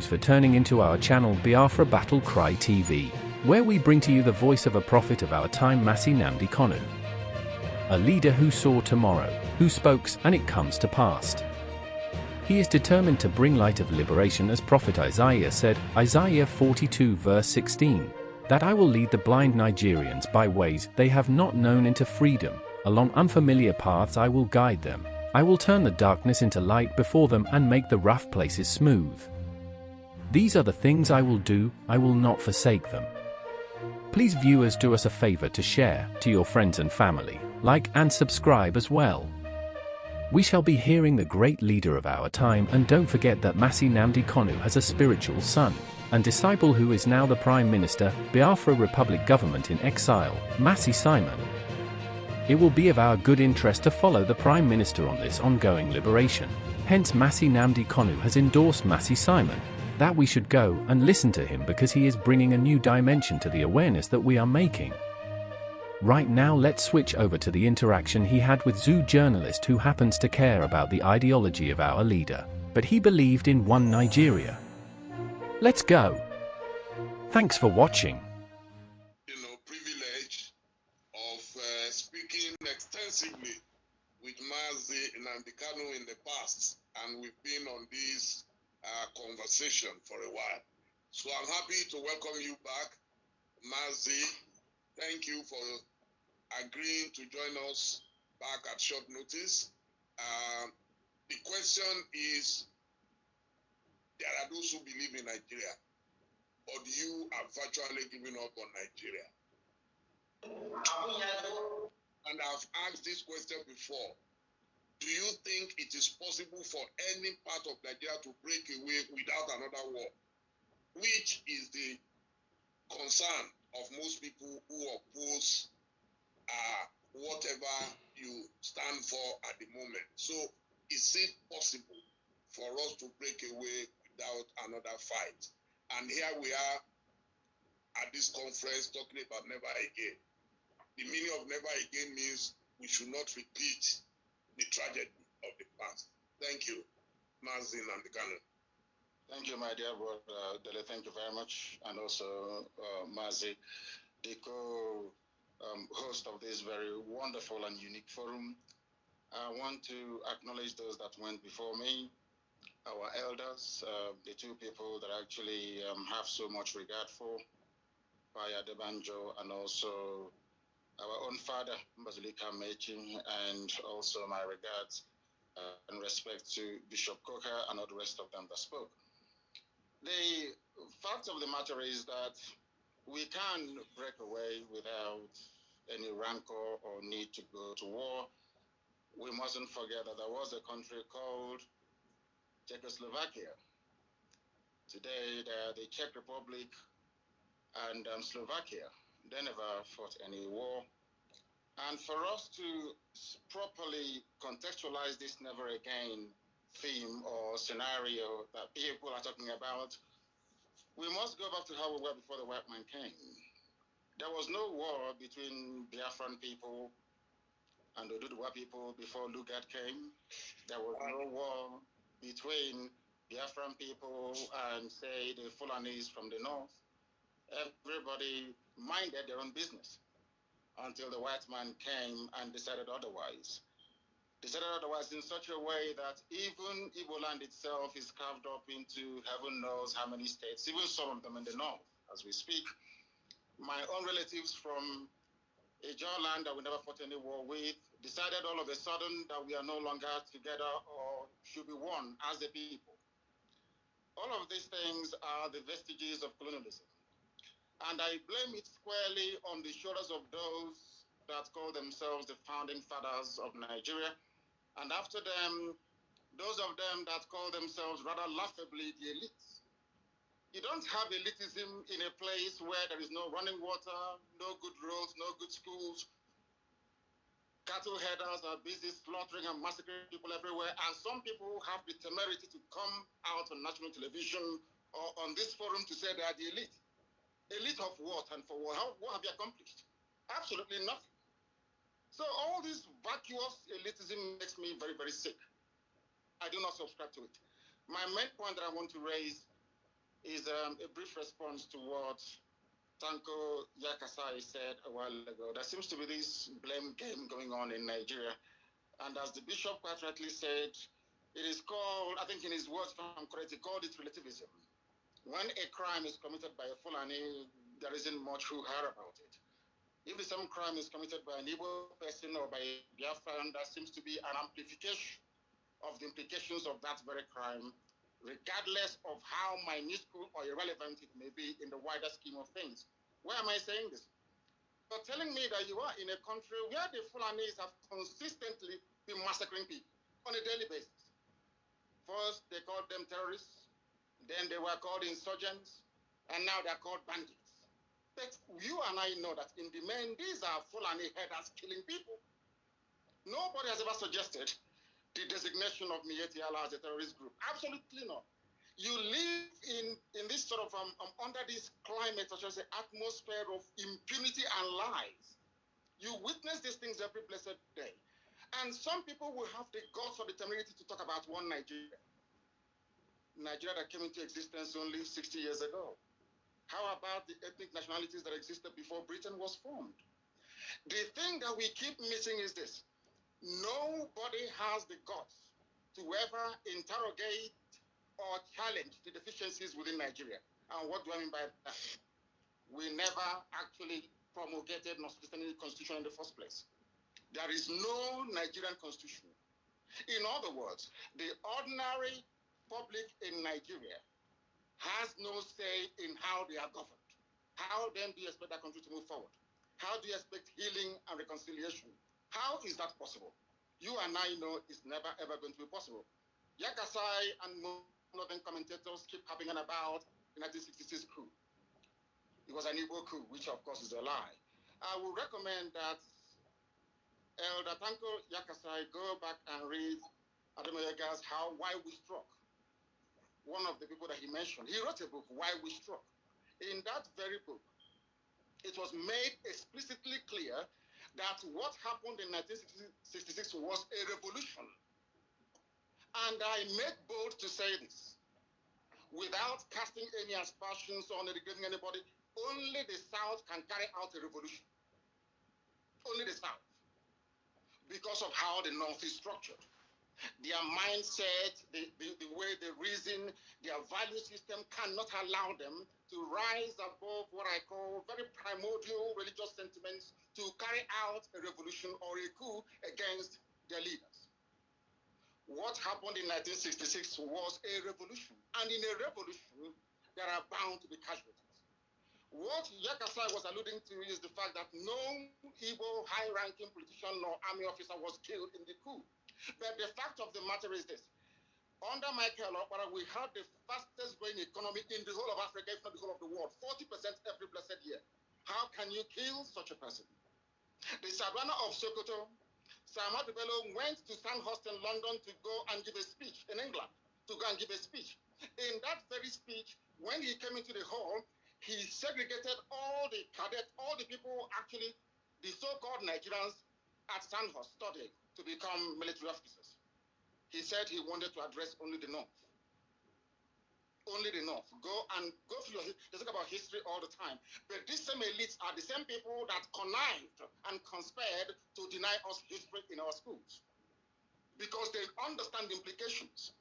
news for turning into our channel Biafra Battle Cry TV, where we bring to you the voice of a prophet of our time, Mazi Nnamdi Kanu. A leader who saw tomorrow, who spoke, and it comes to pass. He is determined to bring light of liberation, as Prophet Isaiah said, Isaiah 42 verse 16, that I will lead the blind Nigerians by ways they have not known into freedom, along unfamiliar paths I will guide them. I will turn the darkness into light before them and make the rough places smooth. These are the things I will do, I will not forsake them. Please viewers, do us a favor to share to your friends and family, like and subscribe as well. We shall be hearing the great leader of our time, and don't forget that Mazi Nnamdi Kanu has a spiritual son and disciple who is now the Prime Minister, Biafra Republic Government in exile, Mazi Simon. It will be of our good interest to follow the Prime Minister on this ongoing liberation. Hence Mazi Nnamdi Kanu has endorsed Mazi Simon, that we should go and listen to him because he is bringing a new dimension to the awareness that we are making. Right now let's switch over to the interaction he had with Zoo journalist who happens to care about the ideology of our leader, but he believed in one Nigeria. Let's go. Thanks for watching. Privilege of speaking extensively with Mazi Nnamdi Kanu in the past, and we've been on this conversation for a while. So I'm happy to welcome you back, Mazi. Thank you for agreeing to join us back at short notice. The question is, there are those who believe in Nigeria, but you are virtually giving up on Nigeria. And I've asked this question before. Do you think it is possible for any part of Nigeria to break away without another war? Which is the concern of most people who oppose whatever you stand for at the moment. So is it possible for us to break away without another fight? And here we are at this conference talking about never again. The meaning of never again means we should not repeat the tragedy of the past. Thank you, Mazi Nnamdi Kanu. Thank you, my dear brother Dele. Thank you very much. And also Mazi, the co-host of this very wonderful and unique forum. I want to acknowledge those that went before me, our elders, the two people that I actually have so much regard for, Paya Debanjo, and also our own father, Mbazulika Mechin, and also my regards and respect to Bishop Coker and all the rest of them that spoke. The fact of the matter is that we can break away without any rancor or need to go to war. We mustn't forget that there was a country called Czechoslovakia. Today, they're the Czech Republic and Slovakia. They never fought any war. And for us to properly contextualize this never again theme or scenario that people are talking about, we must go back to how we were before the white man came. There was no war between Biafran people and the Oduduwa people before Lugard came. There was no war between Biafran people and, say, the Fulanis from the north. Everybody minded their own business until the white man came and decided otherwise. Decided otherwise in such a way that even Igbo land itself is carved up into heaven knows how many states, even some of them in the north as we speak. My own relatives from a Jaw land that we never fought any war with decided all of a sudden that we are no longer together or should be one as a people. All of these things are the vestiges of colonialism. And I blame it squarely on the shoulders of those that call themselves the founding fathers of Nigeria. And after them, those of them that call themselves rather laughably the elites. You don't have elitism in a place where there is no running water, no good roads, no good schools. Cattle headers are busy slaughtering and massacring people everywhere. And some people have the temerity to come out on national television or on this forum to say they are the elite. Elite of what and for what? What have you accomplished? Absolutely nothing. So all this vacuous elitism makes me very, very sick. I do not subscribe to it. My main point that I want to raise is a brief response to what Tanko Yakasai said a while ago. There seems to be this blame game going on in Nigeria. And as the bishop quite rightly said, it is called, I think in his words, if I'm correct, he called it relativism. When a crime is committed by a Fulani, there isn't much hoo-ha about it. If the same crime is committed by an Igbo person or by a Biafran, there seems to be an amplification of the implications of that very crime, regardless of how minuscule or irrelevant it may be in the wider scheme of things. Why am I saying this? You're telling me that you are in a country where the Fulanis have consistently been massacring people on a daily basis. First, they called them terrorists, then they were called insurgents, and now they're called bandits. But you and I know that in the main, these are Fulani headers killing people. Nobody has ever suggested the designation of Miyetti Allah as a terrorist group. Absolutely not. You live in this sort of, under this climate, or shall I say, atmosphere of impunity and lies. You witness these things every blessed day. And some people will have the guts or the temerity to talk about one Nigeria. Nigeria that came into existence only 60 years ago. How about the ethnic nationalities that existed before Britain was formed? The thing that we keep missing is this. Nobody has the guts to ever interrogate or challenge the deficiencies within Nigeria. And what do I mean by that? We never actually promulgated nor sustained any constitution in the first place. There is no Nigerian constitution. In other words, the ordinary public in Nigeria has no say in how they are governed. How then do you expect that country to move forward? How do you expect healing and reconciliation? How is that possible? You and I know it's never ever going to be possible. Yakasai and modern commentators keep harping on about the 1966 coup. It was an Igbo coup, which of course is a lie. I would recommend that Elder Tanko Yakasai go back and read Ademoyega's Why We Struck. One of the people that he mentioned, he wrote a book, Why We Struck. In that very book, it was made explicitly clear that what happened in 1966 was a revolution. And I make bold to say this, without casting any aspersions on degrading anybody, only the South can carry out a revolution. Only the South. Because of how the North is structured. Their mindset, the way they reason, their value system cannot allow them to rise above what I call very primordial religious sentiments to carry out a revolution or a coup against their leaders. What happened in 1966 was a revolution. And in a revolution, there are bound to be casualties. What Yakasai was alluding to is the fact that no Igbo high-ranking politician nor army officer was killed in the coup. But the fact of the matter is this. Under Michael Okpara, we had the fastest growing economy in the whole of Africa, if not the whole of the world, 40% every blessed year. How can you kill such a person? The Savannah of Sokoto, Sir Ahmadu Bello went to Sandhurst in London to go and give a speech in England, to go and give a speech. In that very speech, when he came into the hall, he segregated all the cadets, all the people actually, the so-called Nigerians at Sandhurst studying to become military officers. He said he wanted to address only the North. Only the North. Go through they talk about history all the time. But these same elites are the same people that connived and conspired to deny us history in our schools. Because they understand the implications.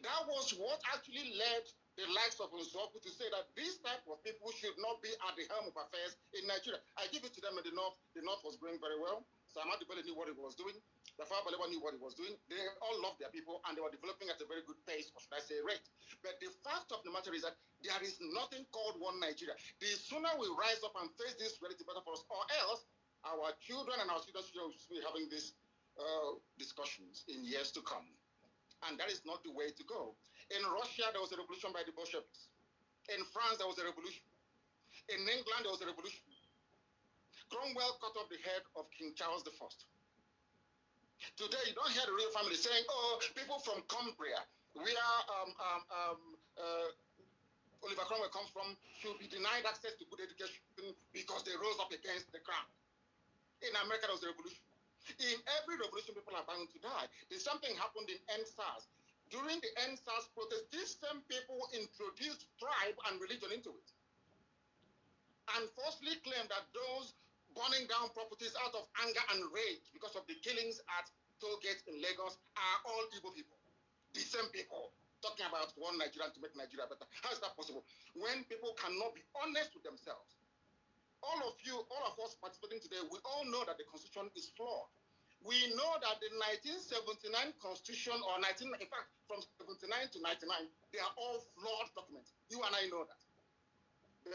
That was what actually led the likes of Nzoku to say that these type of people should not be at the helm of affairs in Nigeria. I give it to them in the North. The North was going very well. Sir Ahmadu Bello knew what he was doing. The Tafawa Balewa knew what he was doing. They all loved their people and they were developing at a very good pace, or should I say rate. But the fact of the matter is that there is nothing called one Nigeria. The sooner we rise up and face this reality better for us, or else our children and our children will be having these discussions in years to come. And that is not the way to go. In Russia, there was a revolution by the Bolsheviks. In France, there was a revolution. In England, there was a revolution. Cromwell cut off the head of King Charles I. Today, you don't hear the royal family saying, oh, people from Cumbria, where Oliver Cromwell comes from, should be denied access to good education because they rose up against the crown. In America, there was a revolution. In every revolution, people are bound to die. There's something happened in EndSARS. during the NSAS protest, these same people introduced tribe and religion into it, and falsely claimed that those burning down properties out of anger and rage because of the killings at toll gates in Lagos are all Igbo people. The same people talking about one Nigeria to make Nigeria better. How is that possible? When people cannot be honest with themselves. All of you, all of us participating today, we all know that the Constitution is flawed. We know that the 1979 Constitution, or in fact, from 79 to 99, they are all flawed documents. You and I know that.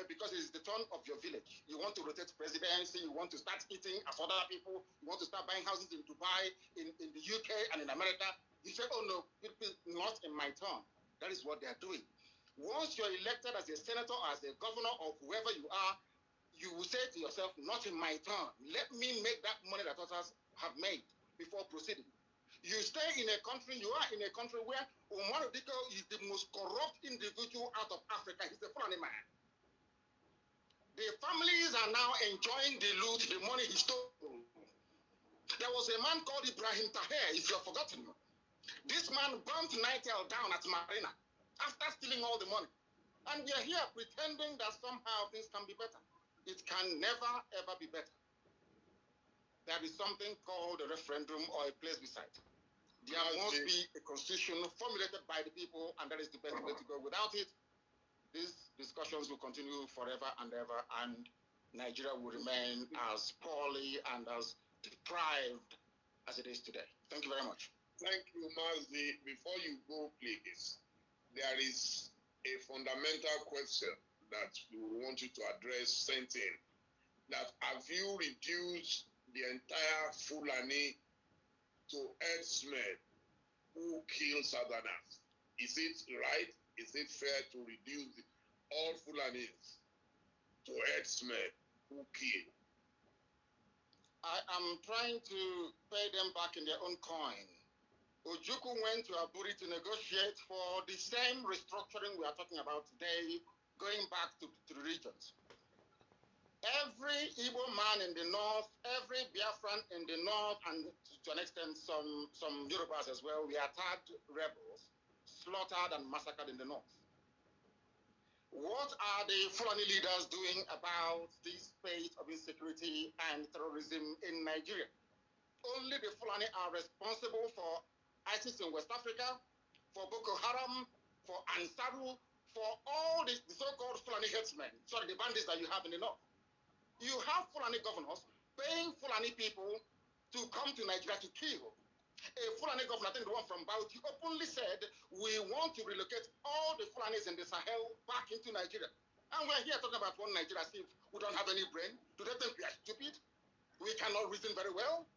Because it's the turn of your village. You want to rotate presidency, you want to start eating as other people, you want to start buying houses in Dubai, in the UK, and in America. You say, oh no, not in my turn. That is what they are doing. Once you're elected as a senator, as a governor, or whoever you are, you will say to yourself, not in my turn. Let me make that money that others have made before proceeding. You stay in a country, you are in a country where Umar Diko is the most corrupt individual out of Africa. He's a funny man. The families are now enjoying the loot, the money he stole. There was a man called Ibrahim Taher, if you have forgotten. This man burnt Nitel down at Marina after stealing all the money. And we are here pretending that somehow things can be better. It can never, ever be better. There is something called a referendum or a plebiscite. There must be a constitution formulated by the people, and that is the best way to go. Without it, these discussions will continue forever and ever, and Nigeria will remain as poorly and as deprived as it is today. Thank you very much. Thank you, Mazi. Before you go, please, there is a fundamental question that we want you to address, sent in, that have you reduced the entire Fulani to herdsmen who kill Southerners? Is it right? Is it fair to reduce all Fulanis to herdsmen who kill? I am trying to pay them back in their own coin. Ojukwu went to Aburi to negotiate for the same restructuring we are talking about today, going back to the regions. Every Igbo man in the north, every Biafran in the north, and to an extent some Yorubas as well, we are tagged rebels, slaughtered and massacred in the north. What are the Fulani leaders doing about this state of insecurity and terrorism in Nigeria? Only the Fulani are responsible for ISIS in West Africa, for Boko Haram, for Ansaru, for all the so-called Fulani headsmen, sorry, the bandits that you have in the north. You have Fulani governors paying Fulani people to come to Nigeria to kill. A Fulani governor, I think the one from Bauchi, openly said, we want to relocate all the Fulanis in the Sahel back into Nigeria. And we're here talking about one Nigeria as if we don't have any brain. Do they think we are stupid? We cannot reason very well.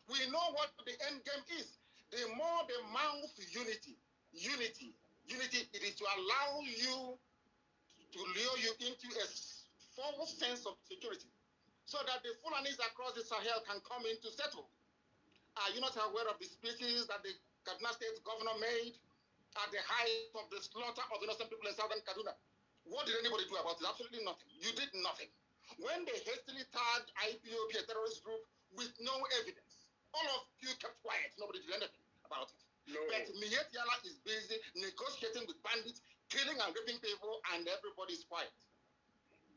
We know what the end game is. The more they mouth unity, it is to allow you, to lure you into a false sense of security, so that the Fulanis across the Sahel can come in to settle. Are you not aware of the speeches that the Kaduna State governor made at the height of the slaughter of innocent people in southern Kaduna? What did anybody do about it? Absolutely nothing. You did nothing. When they hastily tagged IPOB, a terrorist group, with no evidence, all of you kept quiet. Nobody did anything about it. No. But Miet Yala is busy negotiating with bandits, killing and raping people, and everybody is quiet.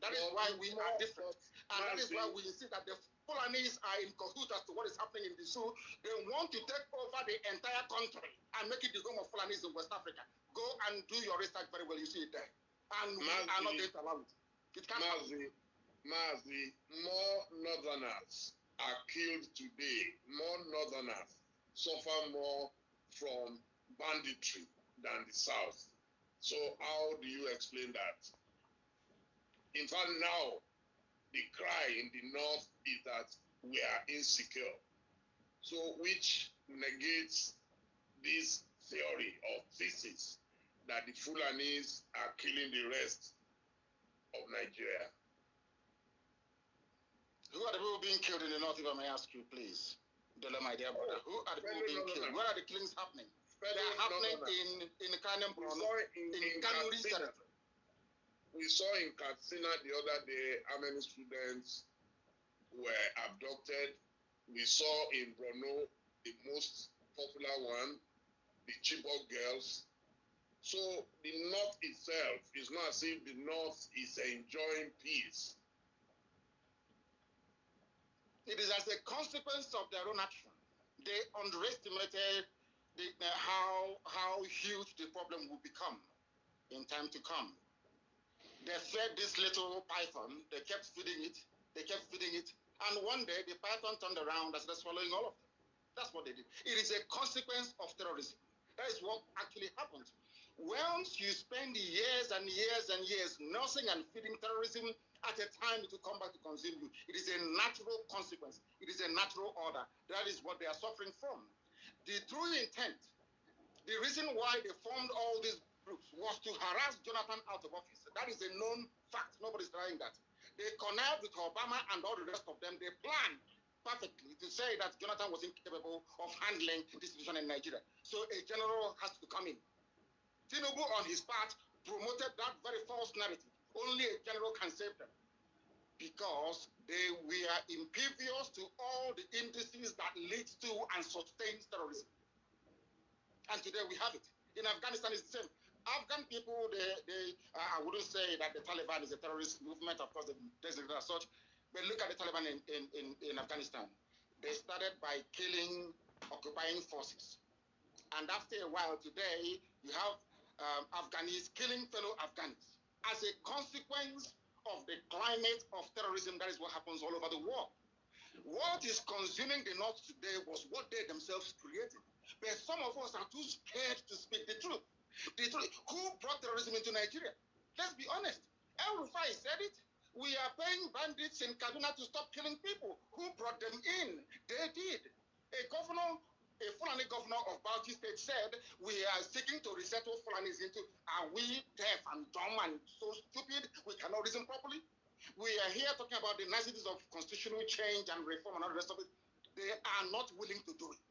That is why we are different. And that is why we insist that the Fulanis are in cahoots as to what is happening in the zoo. They want to take over the entire country and make it the home of Fulanis in West Africa. Go and do your research very well. You see it there. And we are not going to allow it. It can't happen. Mazi, more northerners are killed today. More northerners suffer more from banditry than the south. So how do you explain that? In fact, now, the cry in the north is that we are insecure. So, which negates this theory or thesis that the Fulanis are killing the rest of Nigeria. Who are the people being killed in the north, if I may ask you, please? Dele, my dear brother. Who are the people being killed? Where are the killings happening? They are happening in Kanem, in Kanuri territory. We saw in Katsina the other day how many students were abducted. We saw in Borno, the most popular one, the Chibok girls. So the North itself is not as if the North is enjoying peace. It is as a consequence of their own action. They underestimated how huge the problem will become in time to come. They fed this little python, they kept feeding it, and one day the python turned around and started swallowing all of them. That's what they did. It is a consequence of terrorism. That is what actually happened. Once you spend years and years and years nursing and feeding terrorism, at a time it will come back to consume you. It is a natural consequence. It is a natural order. That is what they are suffering from. The true intent, the reason why they formed all these groups was to harass Jonathan out of office. That is a known fact. Nobody's denying that. They connived with Obama and all the rest of them. They planned perfectly to say that Jonathan was incapable of handling the situation in Nigeria. So a general has to come in. Tinubu, on his part, promoted that very false narrative. Only a general can save them, because they were impervious to all the indices that leads to and sustains terrorism. And today we have it. In Afghanistan, it's the same. Afghan people, I wouldn't say that the Taliban is a terrorist movement. Of course, there's as such. But look at the Taliban in Afghanistan. They started by killing occupying forces. And after a while, today, you have Afghans killing fellow Afghans. As a consequence of the climate of terrorism, that is what happens all over the world. What is consuming the North today was what they themselves created. But some of us are too scared to speak the truth. The truth. Who brought terrorism into Nigeria? Let's be honest. El Rufai said it. We are paying bandits in Kaduna to stop killing people. Who brought them in? They did. A Fulani governor of Bauchi State said, we are seeking to resettle Fulanis into, are we deaf and dumb and so stupid we cannot reason properly? We are here talking about the niceties of constitutional change and reform and all the rest of it. They are not willing to do it.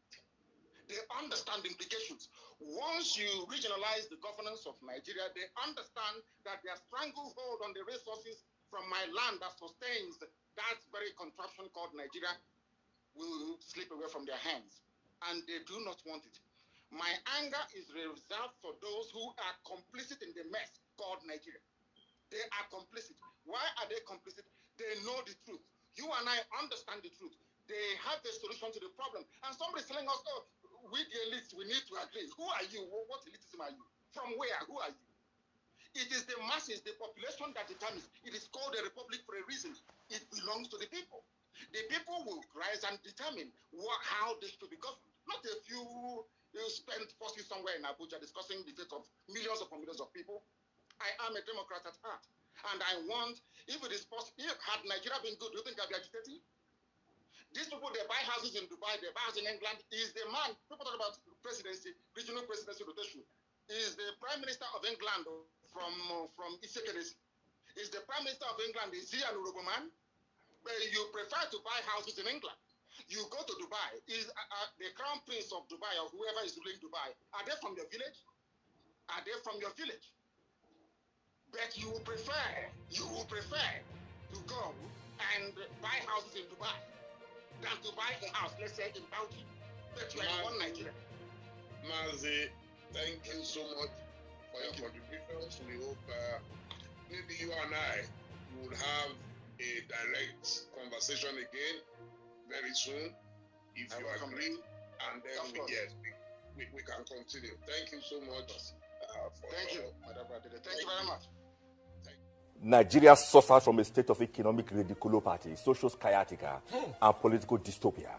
They understand the implications. Once you regionalize the governance of Nigeria, they understand that their stranglehold on the resources from my land that sustains that very contraption called Nigeria will slip away from their hands. And they do not want it. My anger is reserved for those who are complicit in the mess called Nigeria. They are complicit. Why are they complicit? They know the truth. You and I understand the truth. They have the solution to the problem. And somebody's telling us, oh, we the elites, we need to agree. Who are you? What elitism are you? From where? Who are you? It is the masses, the population that determines. It is called a republic for a reason. It belongs to the people. The people will rise and determine how they should be governed. Not a few spent forces somewhere in Abuja discussing the fate of millions upon millions of people. I am a Democrat at heart. And I want, if it is possible, had Nigeria been good, do you think I'd be agitating? These people, they buy houses in Dubai, they buy houses in England. Is the man, people talk about presidency, regional presidency rotation. Is the Prime Minister of England from Isekedesi? Is the Prime Minister of England, is he an Urobo man? But you prefer to buy houses in England. You go to Dubai. Is the Crown Prince of Dubai or whoever is ruling Dubai, are they from your village? Are they from your village? But you will prefer to go and buy houses in Dubai than to buy a house, let's say, in Bauchi. But you are in one Nigeria. Mazi, thank you so much for your contributions. We hope maybe you and I will have a direct conversation again very soon, if you agree, and then we can continue. Thank you so much. Thank you, Madam President. Thank you very much. Nigeria suffers from a state of economic ridiculopathy, social sciatica, and political dystopia.